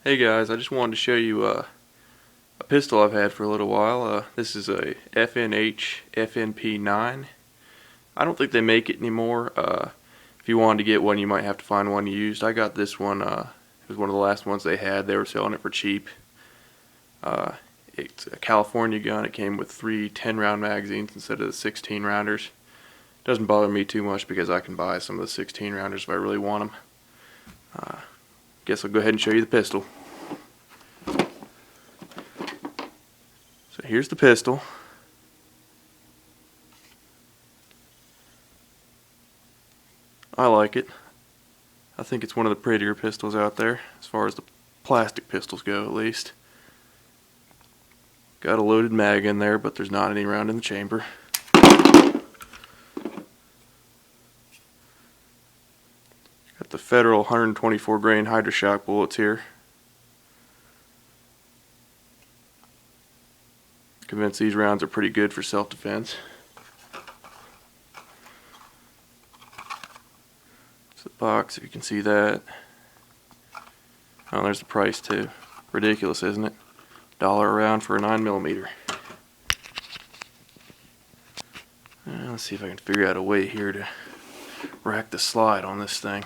Hey guys, I just wanted to show you a pistol I've had for a little while. This is a FNH FNP 9. I don't think they make it anymore. If you wanted to get one, you might have to find one used. I got this one. It was one of the last ones they had. They were selling it for cheap. It's a California gun. It came with 3 10-round magazines instead of the 16 rounders. Doesn't bother me too much because I can buy some of the 16 rounders if I really want them. Guess I'll go ahead and show you the pistol. So here's the pistol. I like it. I think it's one of the prettier pistols out there, as far as the plastic pistols go at least. Got a loaded mag in there, but there's not any round in the chamber. Got the Federal 124 grain Hydroshock bullets here. Convinced these rounds are pretty good for self-defense. It's the box, if you can see that. Oh, there's the price too. Ridiculous, isn't it? $1 a round for a 9mm. Let's see if I can figure out a way here to rack the slide on this thing.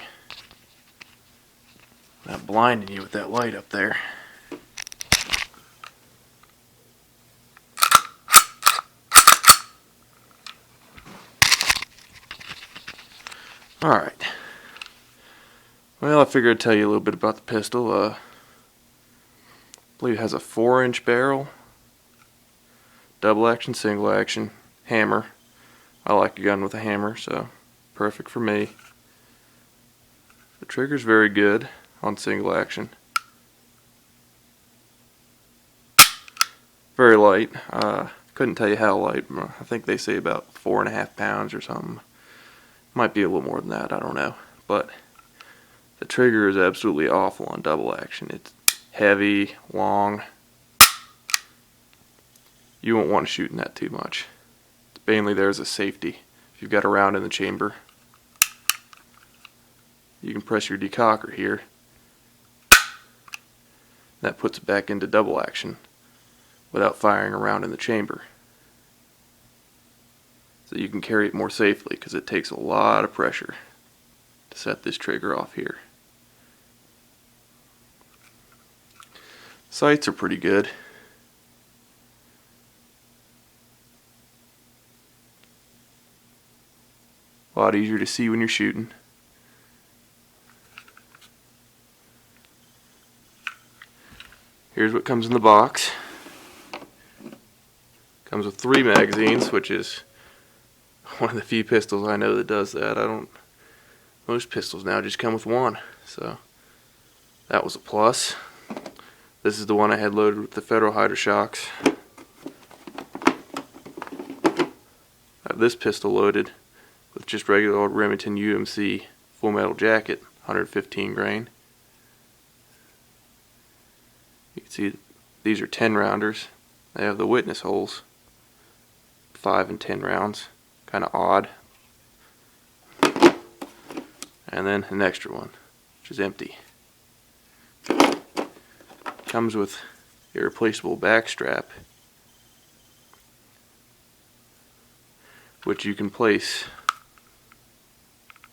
Not blinding you with that light up there. Alright. Well, I figured I'd tell you a little bit about the pistol. I believe it has a 4-inch barrel. Double action, single action, hammer. I like a gun with a hammer, so perfect for me. The trigger's very good on single action. Very light. Couldn't tell you how light. I think they say about 4.5 pounds or something. Might be a little more than that, I don't know. But the trigger is absolutely awful on double action. It's heavy, long. You won't want to shoot in that too much. It's mainly there as a safety. If you've got a round in the chamber, you can press your decocker here. That puts it back into double action without firing a round in the chamber. So you can carry it more safely because it takes a lot of pressure to set this trigger off here. Sights are pretty good. A lot easier to see when you're shooting. Here's what comes in the box. Comes with 3 magazines, which is one of the few pistols I know that does that. Most pistols now just come with 1, so that was a plus. This is the one I had loaded with the Federal Hydroshocks. I have this pistol loaded with just regular old Remington UMC full metal jacket, 115 grain. You can see these are 10 rounders. They have the witness holes, 5 and 10 rounds. Kind of odd. And then an extra one, which is empty. Comes with a replaceable back strap, which you can place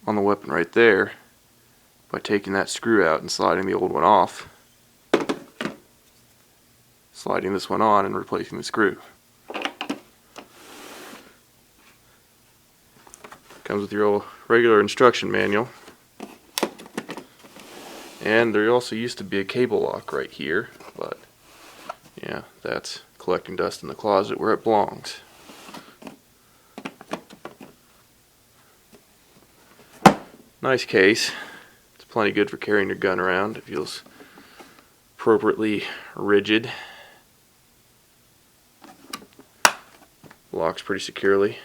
on the weapon right there by taking that screw out and sliding the old one off, sliding this one on and replacing the screw. Comes with your old regular instruction manual. And there also used to be a cable lock right here, but yeah, that's collecting dust in the closet where it belongs. Nice case. It's plenty good for carrying your gun around. It feels appropriately rigid. Locks pretty securely.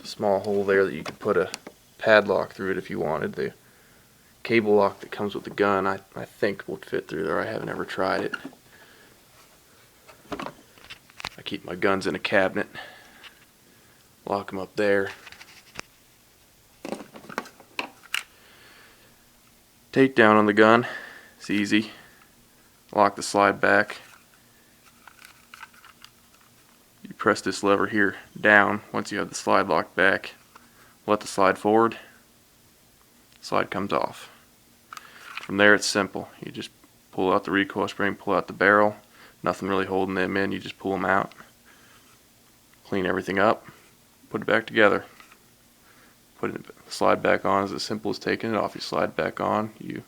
Small hole there that you could put a padlock through it if you wanted. The cable lock that comes with the gun I think would fit through there. I haven't ever tried it. I keep my guns in a cabinet, lock them up there. Takedown on the gun, it's easy. Lock the slide back. You press this lever here down once you have the slide locked back. Let the slide forward. Slide comes off. From there it's simple. You just pull out the recoil spring, pull out the barrel. Nothing really holding them in. You just pull them out. Clean everything up. Put it back together. Putting the slide back on is as simple as taking it off. You slide back on. You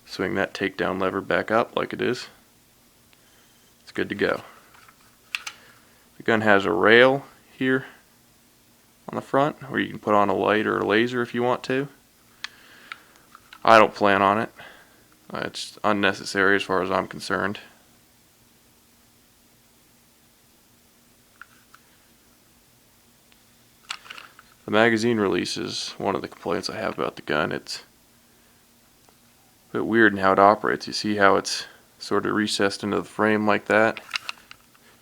swing that takedown lever back up like it is. It's good to go. The gun has a rail here on the front where you can put on a light or a laser if you want to. I don't plan on it. It's unnecessary as far as I'm concerned. The magazine release is one of the complaints I have about the gun. It's a bit weird in how it operates. You see how it's sort of recessed into the frame like that?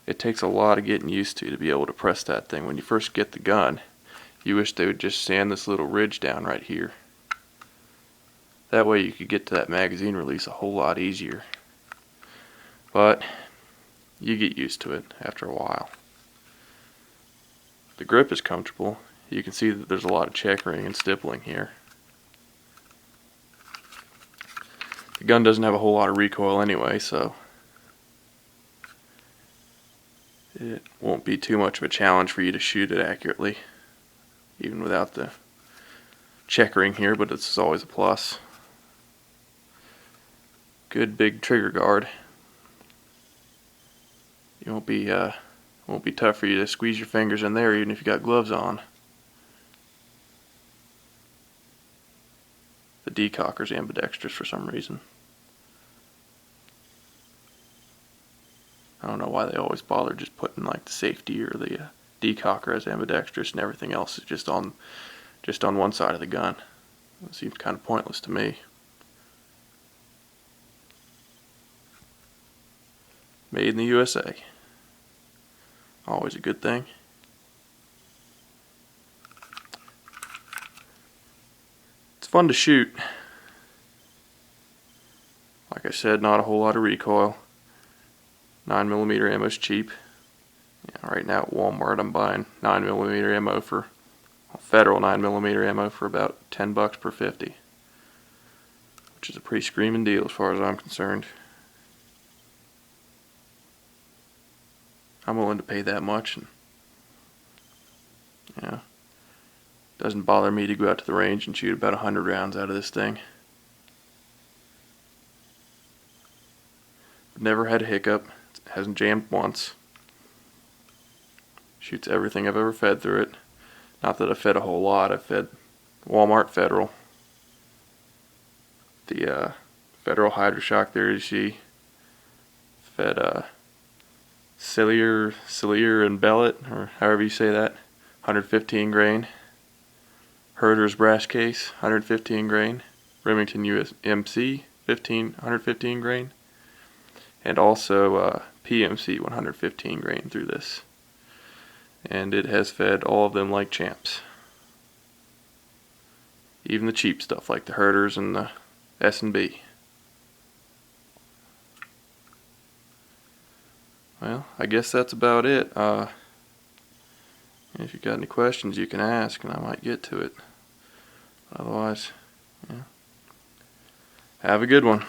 It takes a lot of getting used to be able to press that thing. When you first get the gun, you wish they would just sand this little ridge down right here. That way you could get to that magazine release a whole lot easier. But you get used to it after a while. The grip is comfortable. You can see that there's a lot of checkering and stippling here. The gun doesn't have a whole lot of recoil anyway, so it won't be too much of a challenge for you to shoot it accurately, even without the checkering here, but it's always a plus. Good big trigger guard. It won't be tough for you to squeeze your fingers in there even if you got gloves on. The decocker's ambidextrous for some reason. I don't know why they always bother just putting like the safety or the decocker as ambidextrous and everything else is just on one side of the gun. It seems kind of pointless to me. Made in the USA. Always a good thing. It's fun to shoot. Like I said, not a whole lot of recoil. 9mm ammo is cheap. Yeah, right now at Walmart I'm buying 9mm ammo for federal 9mm ammo for about $10 per 50, which is a pretty screaming deal as far as I'm concerned. I'm willing to pay that much, and yeah, doesn't bother me to go out to the range and shoot about 100 rounds out of this thing. Never had a hiccup. It hasn't jammed once. Shoots everything I've ever fed through it. Not that I fed a whole lot. I fed Walmart Federal, the Federal Hydroshock there you see. Fed Cillier and Bellet, or however you say that, 115 grain. Herder's brass case, 115 grain. Remington USMC, 115 grain. And also PMC 115 grain through this. And it has fed all of them like champs. Even the cheap stuff like the Herders and the S&B. Well, I guess that's about it. If you've got any questions you can ask and I might get to it. Otherwise, yeah. Have a good one.